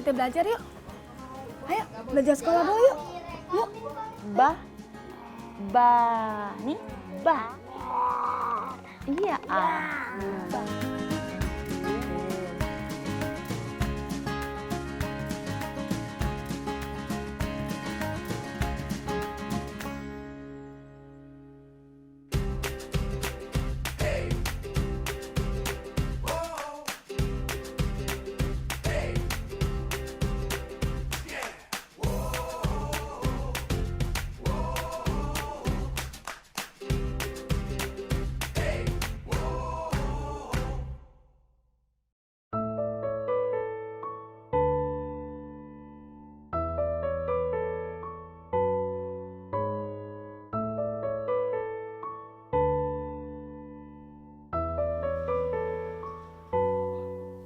kita belajar yuk. Ayo, belajar sekolah dulu yuk. Yuk. Nih, Iya,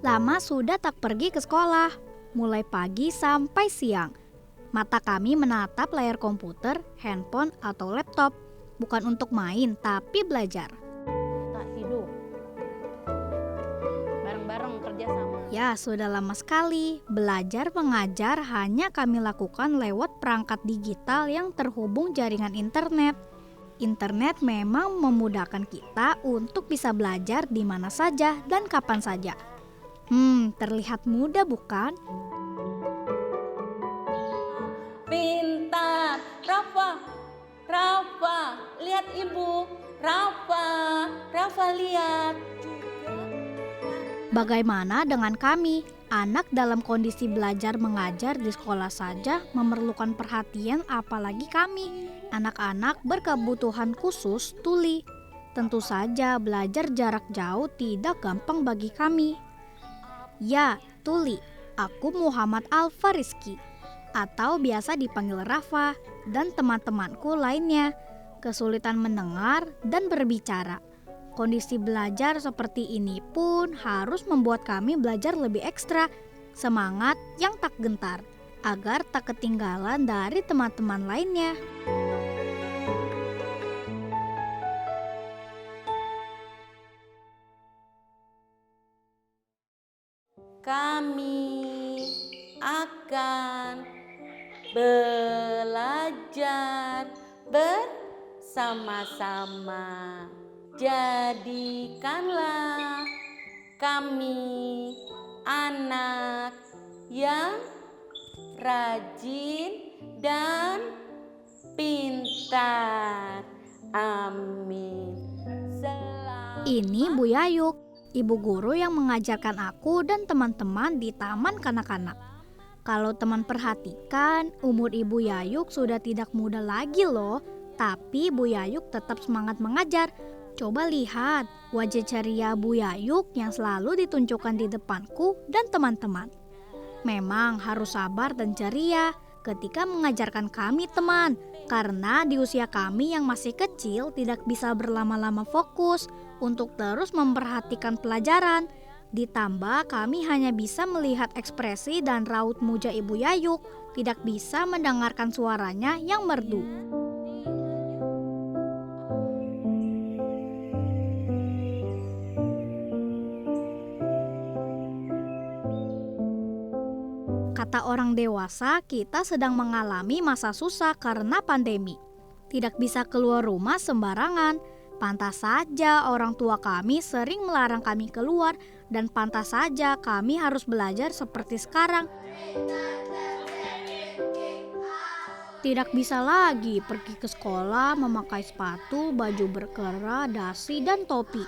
Lama sudah tak pergi ke sekolah, mulai pagi sampai siang. Mata kami menatap layar komputer, handphone, atau laptop. Bukan untuk main, tapi belajar. tak hidup. Bareng-bareng kerja sama. Ya, sudah lama sekali. Belajar mengajar hanya kami lakukan lewat perangkat digital yang terhubung jaringan internet. Internet memang memudahkan kita untuk bisa belajar di mana saja dan kapan saja. Terlihat mudah bukan? Pintar, Rafa, lihat ibu, Rafa lihat. Bagaimana dengan kami? Anak dalam kondisi belajar mengajar di sekolah saja memerlukan perhatian, apalagi kami, anak-anak berkebutuhan khusus tuli. Tentu saja belajar jarak jauh tidak gampang bagi kami. Ya, tuli. Aku Muhammad Alfa Rizky, atau biasa dipanggil Rafa, dan teman-temanku lainnya. Kesulitan mendengar dan berbicara. Kondisi belajar seperti ini pun harus membuat kami belajar lebih ekstra, semangat yang tak gentar, agar tak ketinggalan dari teman-teman lainnya. Kami akan belajar bersama-sama. Jadikanlah kami anak yang rajin dan pintar. Amin. Ini Bu Yayuk, ibu guru yang mengajarkan aku dan teman-teman di Taman Kanak-kanak. Kalau teman perhatikan, umur Ibu Yayuk sudah tidak muda lagi loh. Tapi Bu Yayuk tetap semangat mengajar. Coba lihat wajah ceria Bu Yayuk yang selalu ditunjukkan di depanku dan teman-teman. Memang harus sabar dan ceria ketika mengajarkan kami teman. Karena di usia kami yang masih kecil tidak bisa berlama-lama fokus untuk terus memperhatikan pelajaran. Ditambah kami hanya bisa melihat ekspresi dan raut muja Ibu Yayuk, tidak bisa mendengarkan suaranya yang merdu. Kata orang dewasa, kita sedang mengalami masa susah karena pandemi. Tidak bisa keluar rumah sembarangan. Pantas saja orang tua kami sering melarang kami keluar, dan pantas saja kami harus belajar seperti sekarang. Tidak bisa lagi pergi ke sekolah memakai sepatu, baju berkera, dasi, dan topi.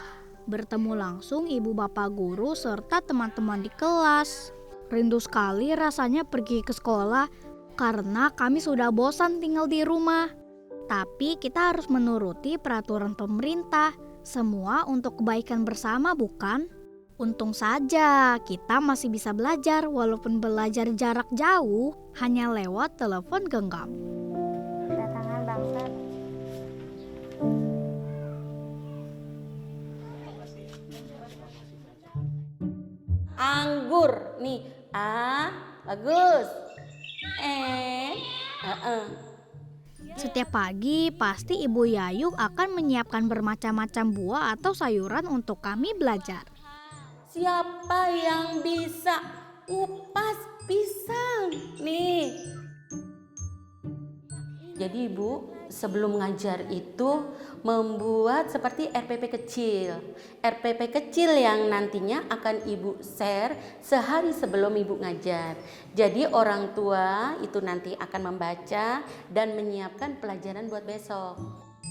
Bertemu langsung ibu bapak guru serta teman-teman di kelas. Rindu sekali rasanya pergi ke sekolah karena kami sudah bosan tinggal di rumah. Tapi kita harus menuruti peraturan pemerintah. Semua untuk kebaikan bersama, bukan? Untung saja kita masih bisa belajar walaupun belajar jarak jauh hanya lewat telepon genggam. Kedatangan bangsa. Anggur nih, bagus. Setiap pagi pasti Ibu Yayuk akan menyiapkan bermacam-macam buah atau sayuran untuk kami belajar. Siapa yang bisa kupas pisang. Nih. Jadi Ibu sebelum ngajar itu membuat seperti RPP kecil. RPP kecil yang nantinya akan Ibu share sehari sebelum Ibu ngajar. Jadi orang tua itu nanti akan membaca dan menyiapkan pelajaran buat besok.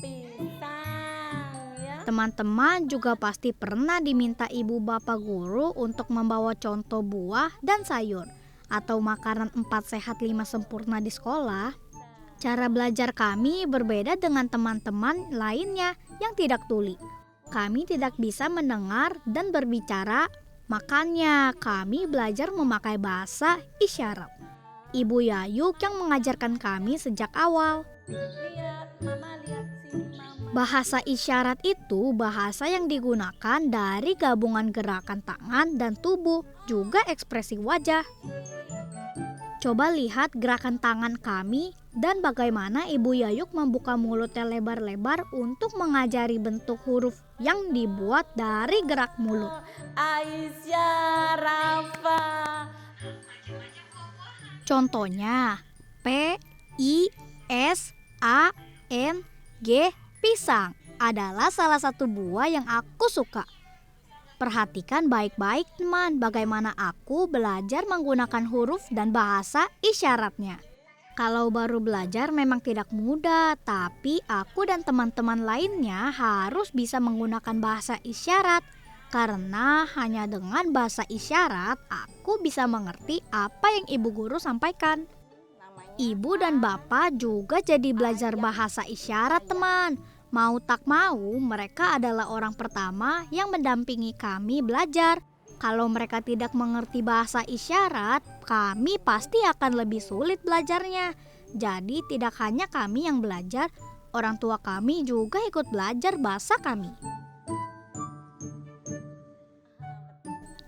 Pisang ya. Teman-teman juga pasti pernah diminta ibu bapak guru untuk membawa contoh buah dan sayur atau makanan 4 sehat 5 sempurna di sekolah. Cara belajar kami berbeda dengan teman-teman lainnya yang tidak tuli. Kami tidak bisa mendengar dan berbicara, makanya kami belajar memakai bahasa isyarat. Ibu Yayuk yang mengajarkan kami sejak awal. Lihat, Mama lihat sini Mama. Bahasa isyarat itu bahasa yang digunakan dari gabungan gerakan tangan dan tubuh, juga ekspresi wajah. Coba lihat gerakan tangan kami dan bagaimana Ibu Yayuk membuka mulutnya lebar-lebar untuk mengajari bentuk huruf yang dibuat dari gerak mulut. Aisyah, Rafa. Contohnya P, I, S, A, N, G, pisang adalah salah satu buah yang aku suka. Perhatikan baik-baik teman bagaimana aku belajar menggunakan huruf dan bahasa isyaratnya. Kalau baru belajar memang tidak mudah, tapi aku dan teman-teman lainnya harus bisa menggunakan bahasa isyarat. Karena hanya dengan bahasa isyarat, aku bisa mengerti apa yang ibu guru sampaikan. Ibu dan bapak juga jadi belajar bahasa isyarat teman. Mau tak mau, mereka adalah orang pertama yang mendampingi kami belajar. Kalau mereka tidak mengerti bahasa isyarat, kami pasti akan lebih sulit belajarnya. Jadi tidak hanya kami yang belajar, orang tua kami juga ikut belajar bahasa kami.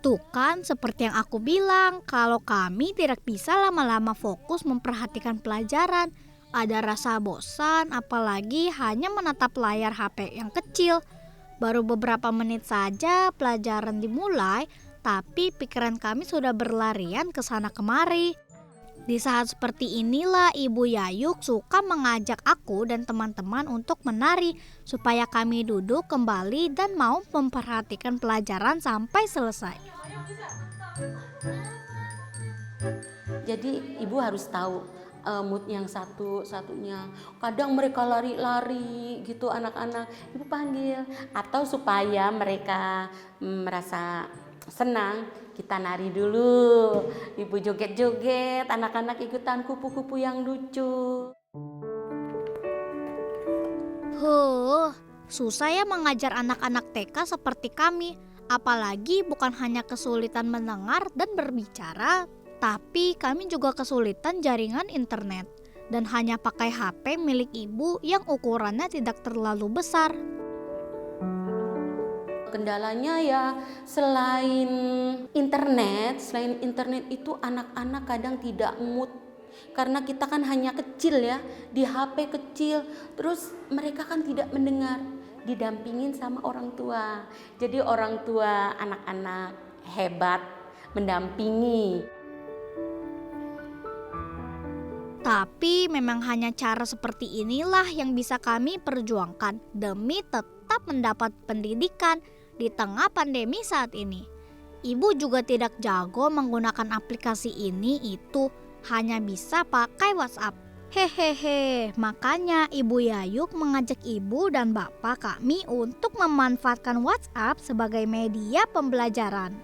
Tuh kan seperti yang aku bilang, kalau kami tidak bisa lama-lama fokus memperhatikan pelajaran. Ada rasa bosan, apalagi hanya menatap layar HP yang kecil. Baru beberapa menit saja pelajaran dimulai, tapi pikiran kami sudah berlarian ke sana kemari. Di saat seperti inilah Ibu Yayuk suka mengajak aku dan teman-teman untuk menari, supaya kami duduk kembali dan mau memperhatikan pelajaran sampai selesai. Jadi Ibu harus tahu mood yang satunya. Kadang mereka lari-lari gitu anak-anak, Ibu panggil. Atau supaya mereka merasa senang, kita nari dulu. Ibu joget-joget, anak-anak ikutan kupu-kupu yang lucu. Susah ya mengajar anak-anak TK seperti kami. Apalagi bukan hanya kesulitan mendengar dan berbicara, tapi kami juga kesulitan jaringan internet dan hanya pakai HP milik ibu yang ukurannya tidak terlalu besar. Kendalanya ya selain internet itu anak-anak kadang tidak mood. Karena kita kan hanya kecil ya, di HP kecil, terus mereka kan tidak mendengar, didampingin sama orang tua. Jadi orang tua anak-anak hebat mendampingi. Tapi memang hanya cara seperti inilah yang bisa kami perjuangkan demi tetap mendapat pendidikan di tengah pandemi saat ini. Ibu juga tidak jago menggunakan aplikasi ini itu, hanya bisa pakai WhatsApp. Hehehe, makanya Ibu Yayuk mengajak ibu dan bapak kami untuk memanfaatkan WhatsApp sebagai media pembelajaran.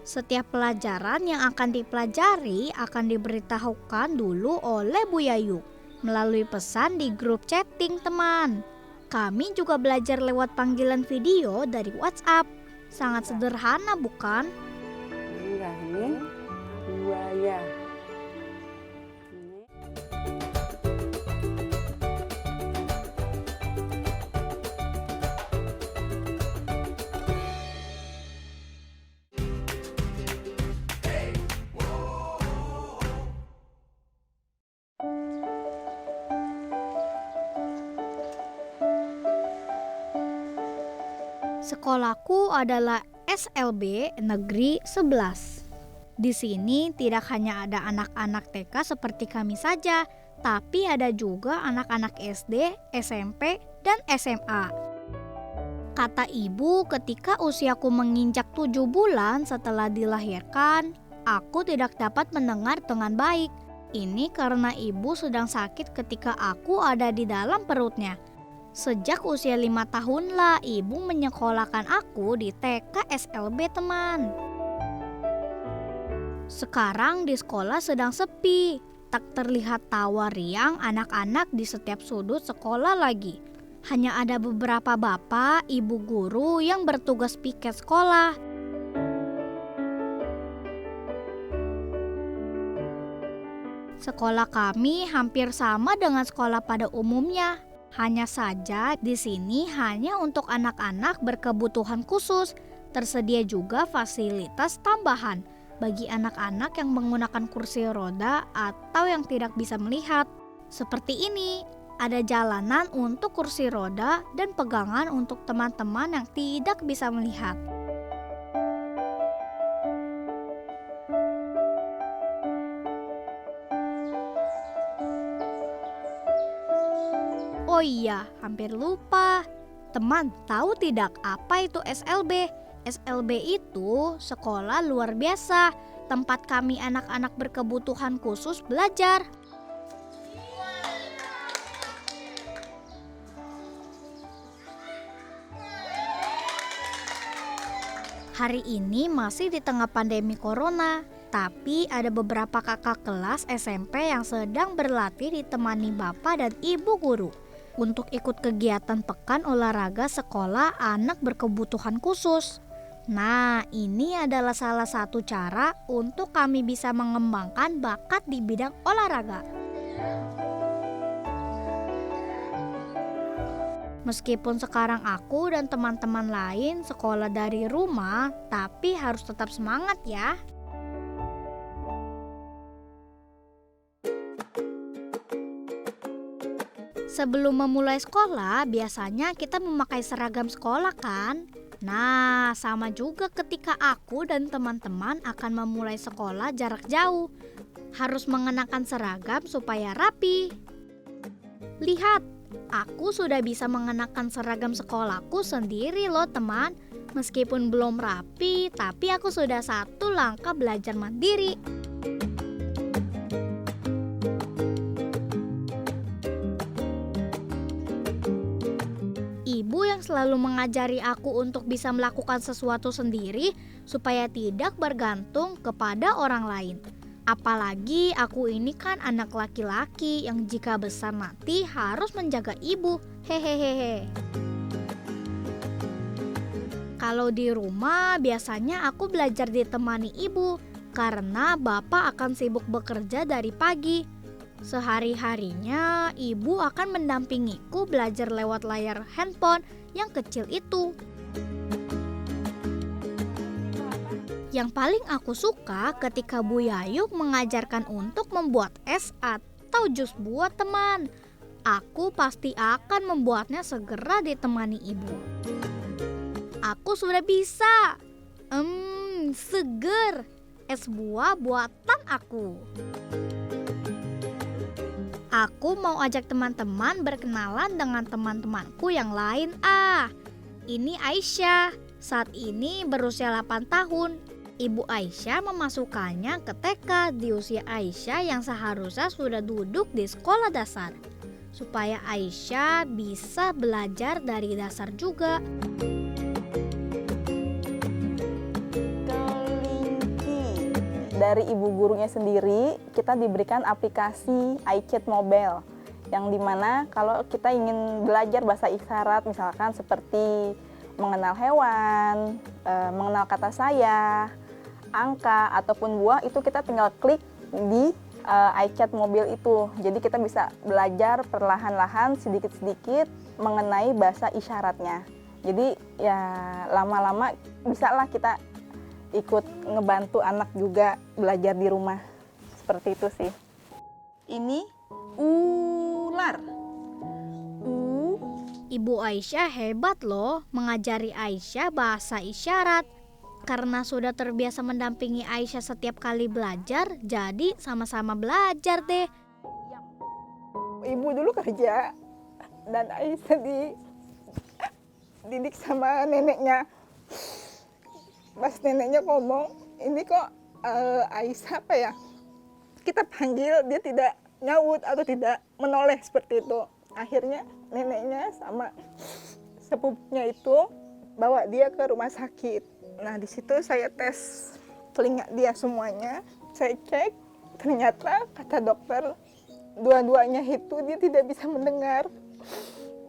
Setiap pelajaran yang akan dipelajari akan diberitahukan dulu oleh Bu Yayuk melalui pesan di grup chatting teman. Kami juga belajar lewat panggilan video dari WhatsApp. Sangat sederhana bukan? Enggak, ini buaya. Sekolahku adalah SLB Negeri 11. Di sini tidak hanya ada anak-anak TK seperti kami saja, tapi ada juga anak-anak SD, SMP, dan SMA. Kata ibu, ketika usiaku menginjak 7 bulan setelah dilahirkan, aku tidak dapat mendengar dengan baik. Ini karena ibu sedang sakit ketika aku ada di dalam perutnya. Sejak usia 5 tahunlah ibu menyekolahkan aku di TK SLB, teman. Sekarang di sekolah sedang sepi. Tak terlihat tawa riang anak-anak di setiap sudut sekolah lagi. Hanya ada beberapa bapak, ibu guru yang bertugas piket sekolah. Sekolah kami hampir sama dengan sekolah pada umumnya. Hanya saja di sini hanya untuk anak-anak berkebutuhan khusus. Tersedia juga fasilitas tambahan bagi anak-anak yang menggunakan kursi roda atau yang tidak bisa melihat. Seperti ini, ada jalanan untuk kursi roda dan pegangan untuk teman-teman yang tidak bisa melihat. Oh iya, hampir lupa. Teman, tahu tidak apa itu SLB? SLB itu sekolah luar biasa, tempat kami anak-anak berkebutuhan khusus belajar. Hari ini masih di tengah pandemi corona, tapi ada beberapa kakak kelas SMP yang sedang berlatih ditemani bapak dan ibu guru untuk ikut kegiatan pekan olahraga sekolah anak berkebutuhan khusus. Nah, ini adalah salah satu cara untuk kami bisa mengembangkan bakat di bidang olahraga. Meskipun sekarang aku dan teman-teman lain sekolah dari rumah, tapi harus tetap semangat ya. Sebelum memulai sekolah, biasanya kita memakai seragam sekolah kan? Nah, sama juga ketika aku dan teman-teman akan memulai sekolah jarak jauh. Harus mengenakan seragam supaya rapi. Lihat, aku sudah bisa mengenakan seragam sekolahku sendiri loh teman. Meskipun belum rapi, tapi aku sudah satu langkah belajar mandiri. Ibu yang selalu mengajari aku untuk bisa melakukan sesuatu sendiri supaya tidak bergantung kepada orang lain. Apalagi aku ini kan anak laki-laki yang jika besar nanti harus menjaga ibu. Hehehe. Kalau di rumah biasanya aku belajar ditemani ibu karena bapak akan sibuk bekerja dari pagi. Sehari-harinya ibu akan mendampingiku belajar lewat layar handphone yang kecil itu. Yang paling aku suka ketika Bu Yayuk mengajarkan untuk membuat es atau jus buah teman. Aku pasti akan membuatnya segera ditemani ibu. Aku sudah bisa. Seger. Es buah buatan aku. Aku mau ajak teman-teman berkenalan dengan teman-temanku yang lain. Ini Aisyah. Saat ini berusia 8 tahun. Ibu Aisyah memasukkannya ke TK di usia Aisyah yang seharusnya sudah duduk di sekolah dasar. Supaya Aisyah bisa belajar dari dasar juga. Dari ibu gurunya sendiri, kita diberikan aplikasi iChat Mobile yang dimana kalau kita ingin belajar bahasa isyarat, misalkan seperti mengenal hewan, mengenal kata saya, angka, ataupun buah, itu kita tinggal klik di iChat Mobile itu. Jadi kita bisa belajar perlahan-lahan, sedikit-sedikit mengenai bahasa isyaratnya. Jadi ya lama-lama bisalah kita ikut ngebantu anak juga belajar di rumah. Seperti itu sih. Ini ular. Ibu Aisyah hebat loh mengajari Aisyah bahasa isyarat. Karena sudah terbiasa mendampingi Aisyah setiap kali belajar, jadi sama-sama belajar deh. Ibu dulu kerja dan Aisyah dididik sama neneknya. Pas neneknya ngomong, ini kok Aisyah apa ya? Kita panggil dia tidak nyaut atau tidak menoleh seperti itu. Akhirnya neneknya sama sepupunya itu bawa dia ke rumah sakit. Nah, di situ saya tes telinga dia semuanya. Saya cek, ternyata kata dokter dua-duanya itu dia tidak bisa mendengar.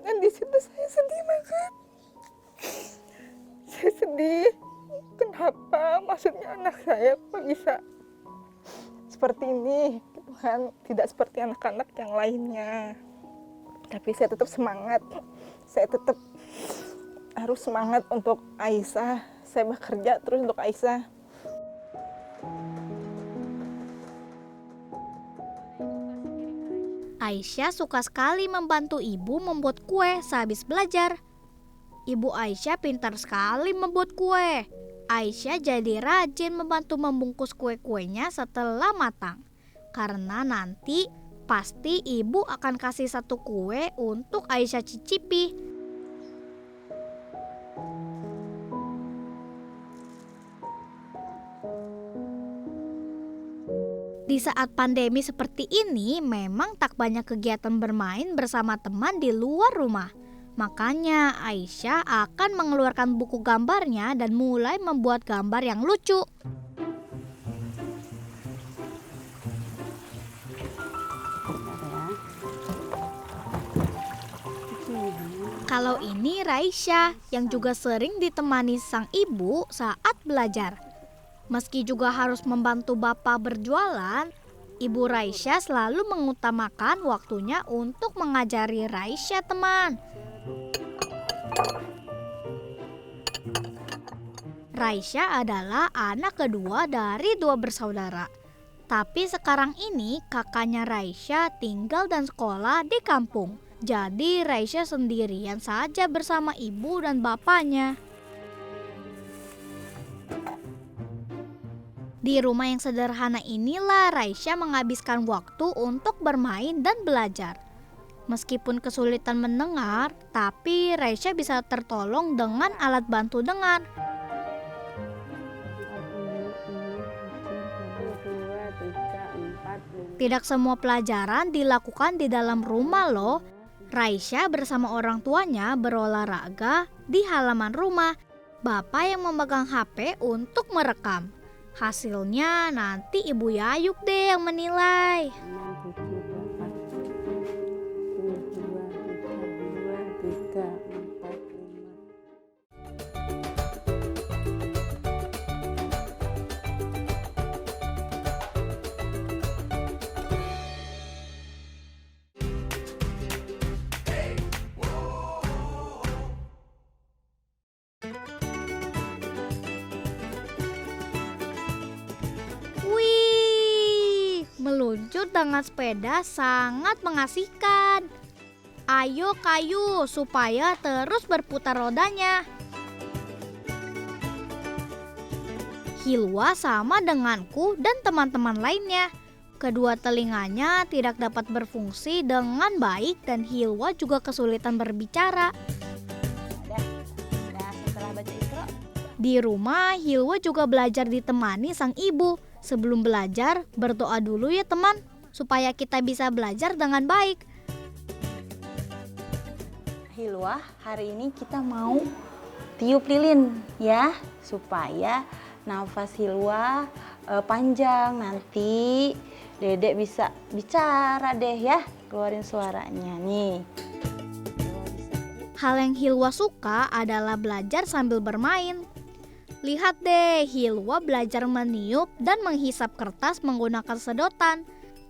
Dan di situ saya sedih banget. Saya sedih. Kenapa? Maksudnya anak saya kok bisa seperti ini? Tuhan, tidak seperti anak-anak yang lainnya. Tapi saya tetap semangat. Saya tetap harus semangat untuk Aisyah. Saya bekerja terus untuk Aisyah. Aisyah suka sekali membantu ibu membuat kue sehabis belajar. Ibu Aisyah pintar sekali membuat kue. Aisyah jadi rajin membantu membungkus kue-kuenya setelah matang. Karena nanti pasti ibu akan kasih satu kue untuk Aisyah cicipi. Di saat pandemi seperti ini, memang tak banyak kegiatan bermain bersama teman di luar rumah. Makanya Aisyah akan mengeluarkan buku gambarnya dan mulai membuat gambar yang lucu. Kalau ini Raisya yang juga sering ditemani sang ibu saat belajar. Meski juga harus membantu bapak berjualan, Ibu Raisya selalu mengutamakan waktunya untuk mengajari Raisya, teman. Raisya adalah anak kedua dari 2 bersaudara. Tapi sekarang ini kakaknya Raisya tinggal dan sekolah di kampung. Jadi Raisya sendirian saja bersama ibu dan bapaknya. Di rumah yang sederhana inilah Raisya menghabiskan waktu untuk bermain dan belajar. Meskipun kesulitan mendengar, tapi Raisya bisa tertolong dengan alat bantu dengar. Tidak semua pelajaran dilakukan di dalam rumah loh. Raisya bersama orang tuanya berolahraga di halaman rumah. Bapak yang memegang HP untuk merekam. Hasilnya nanti Ibu Yayuk deh yang menilai. Meluncur dengan sepeda sangat mengasihkan. Ayo kayu supaya terus berputar rodanya. Hilwa sama denganku dan teman-teman lainnya. Kedua telinganya tidak dapat berfungsi dengan baik dan Hilwa juga kesulitan berbicara. Setelah baca Iqra. Di rumah Hilwa juga belajar ditemani sang ibu. Sebelum belajar, berdoa dulu ya teman, supaya kita bisa belajar dengan baik. Hilwa, hari ini kita mau tiup lilin ya, supaya nafas Hilwa panjang. Nanti Dedek bisa bicara deh ya, keluarin suaranya nih. Hal yang Hilwa suka adalah belajar sambil bermain. Lihat deh, Hilwa belajar meniup dan menghisap kertas menggunakan sedotan.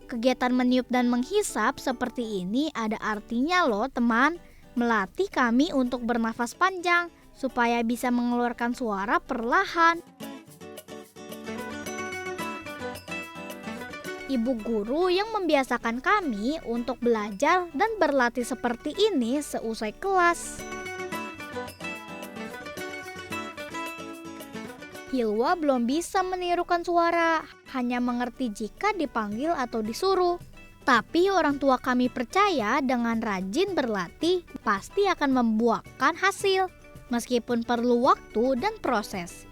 Kegiatan meniup dan menghisap seperti ini ada artinya loh teman. Melatih kami untuk bernafas panjang supaya bisa mengeluarkan suara perlahan. Ibu guru yang membiasakan kami untuk belajar dan berlatih seperti ini seusai kelas. Hilwa belum bisa menirukan suara, hanya mengerti jika dipanggil atau disuruh. Tapi orang tua kami percaya dengan rajin berlatih pasti akan membuahkan hasil, meskipun perlu waktu dan proses.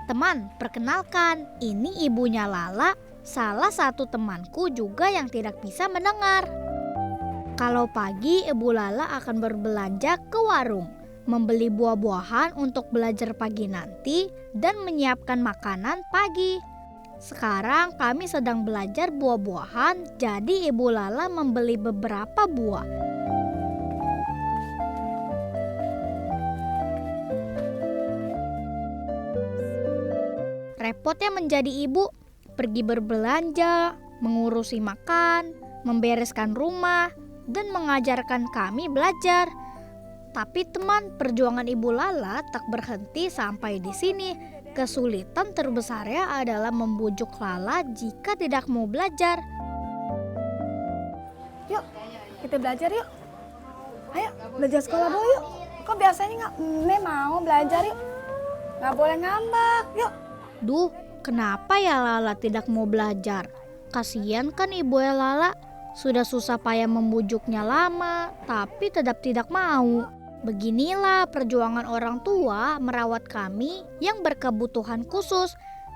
Teman, perkenalkan, ini ibunya Lala, salah satu temanku juga yang tidak bisa mendengar. Kalau pagi, Ibu Lala akan berbelanja ke warung, membeli buah-buahan untuk belajar pagi nanti, dan menyiapkan makanan pagi. Sekarang kami sedang belajar buah-buahan, jadi Ibu Lala membeli beberapa buah. Repotnya menjadi ibu, pergi berbelanja, mengurusi makan, membereskan rumah, dan mengajarkan kami belajar. Tapi teman, perjuangan Ibu Lala tak berhenti sampai di sini. Kesulitan terbesarnya adalah membujuk Lala jika tidak mau belajar. Yuk, kita belajar yuk. Ayo, belajar sekolah dulu yuk. Kok biasanya nggak mau belajar yuk? Nggak boleh ngambek, yuk. Duh, kenapa ya Lala tidak mau belajar? Kasian kan ibu ya Lala. Sudah susah payah membujuknya lama, tapi tetap tidak mau. Beginilah perjuangan orang tua merawat kami yang berkebutuhan khusus.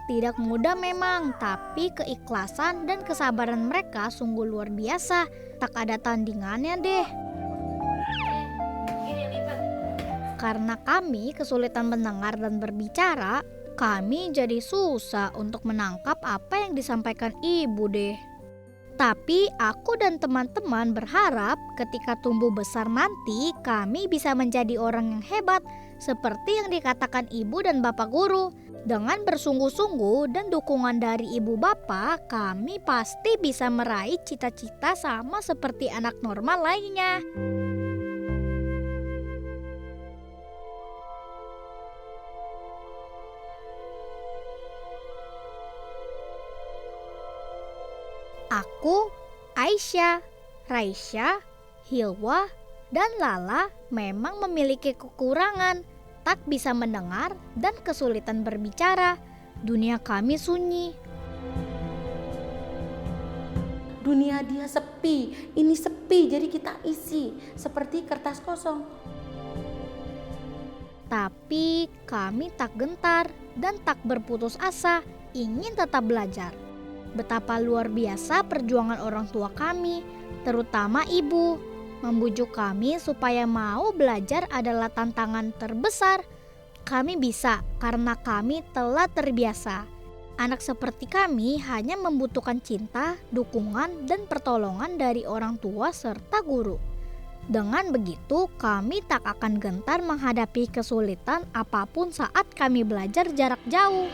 Tidak mudah memang, tapi keikhlasan dan kesabaran mereka sungguh luar biasa. Tak ada tandingannya deh. Karena kami kesulitan mendengar dan berbicara, kami jadi susah untuk menangkap apa yang disampaikan ibu deh. Tapi aku dan teman-teman berharap ketika tumbuh besar nanti kami bisa menjadi orang yang hebat seperti yang dikatakan ibu dan bapak guru. Dengan bersungguh-sungguh dan dukungan dari ibu bapak, kami pasti bisa meraih cita-cita sama seperti anak normal lainnya. Aku, Aisyah, Raisya, Hilwa, dan Lala memang memiliki kekurangan, tak bisa mendengar dan kesulitan berbicara. Dunia kami sunyi. Dunia dia sepi, ini sepi, jadi kita isi seperti kertas kosong. Tapi kami tak gentar dan tak berputus asa, ingin tetap belajar. Betapa luar biasa perjuangan orang tua kami, terutama ibu. Membujuk kami supaya mau belajar adalah tantangan terbesar. Kami bisa karena kami telah terbiasa. Anak seperti kami hanya membutuhkan cinta, dukungan, dan pertolongan dari orang tua serta guru. Dengan begitu, kami tak akan gentar menghadapi kesulitan apapun saat kami belajar jarak jauh.